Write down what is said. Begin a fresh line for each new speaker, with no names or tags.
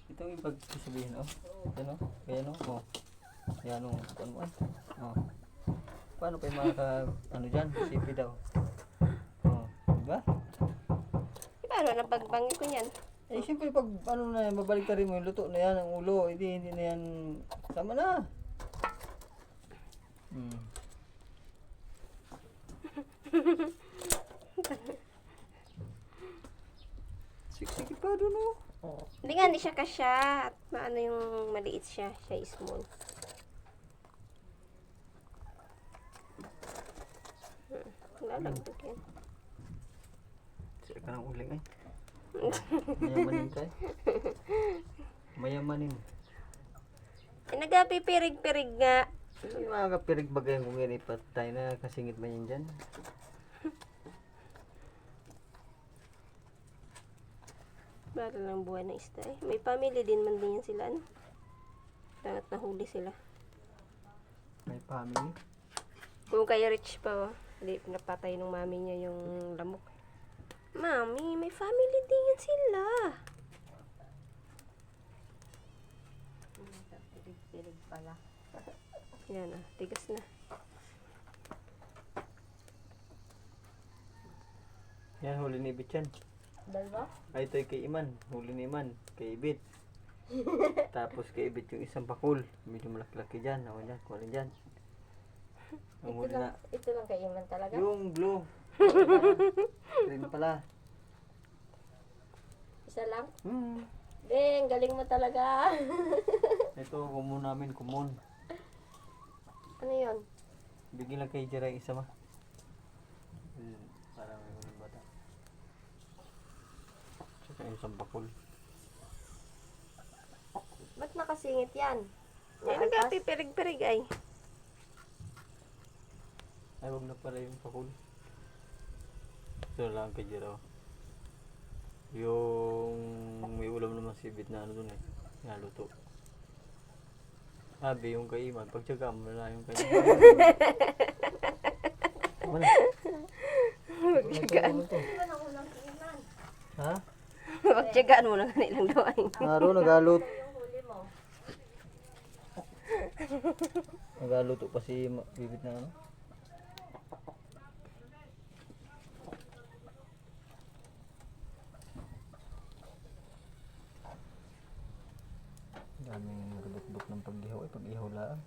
Ito yung pagsasabihin, oh. Yan, oh. Ayan, oh. Yan, oh. Kuan mo, ay. Oh. Paano kayo ano dyan? Sipi daw. Oh. Diba?
Paano na pagbangi ko niyan?
Eh, siyempre pag ano na yan, babalik ka rin mo yung luto na yan, ang ulo. Hindi na yan. Sama na. Siksiki pa doon, oh.
Hindi nga, hindi siya kasya. Maano yung maliit siya. Siya is small. Lalagdag yan.
Siya ka ng uling, ay. Mayamanin ka, eh. Mayamanin.
Eh, nagapipirig-pirig nga.
Yung mga kapirig bagay kung yan ipatay na kasingit man yan dyan.
Para lang buhay na isda eh. May family din man din yan sila, ano? Dapat nahuli sila.
May family.
Kung kaya rich pa, hindi napatay ng mami niya yung lamok. Mami, may family din yan sila. Pirig pala. Yan ah, tigas na.
Yan, huli ni Ibit yan.
Dalawa?
Ay, ito kay Iman. Huli ni Iman. Kay Ibit. Tapos kay Ibit yung isang bakul. Medyo malaki-laki dyan. Ako dyan, kuha rin dyan. Ang huli na.
Ito lang kay Iman talaga?
Yung blue. Green pala.
Isa lang? Deng, galing mo talaga.
Ito, kumun namin, kumun.
Ano yun?
Bigyan lang kay Jera yung isa ma. Para may uling bata. Tsaka yung isang bakul.
Ba't nakasingit yan? Ay, nagkapipirig-pirig ay.
Ay, wag na pala yung bakul. Ito lang kay Jera. Yung may ulam naman si Ibit na ano dun eh. Naluto. Sabi yung kay Iman, pagtsaga mo na yung kay Iman. Wala.
Pagtsagaan.
Ha?
Pagtsagaan mo na kanilang gawain.
Araw nagalut. Nagaluto pa si Bibit na ano. Daming rubot-bot ng pag-ihaw. Pag-ihaw lang.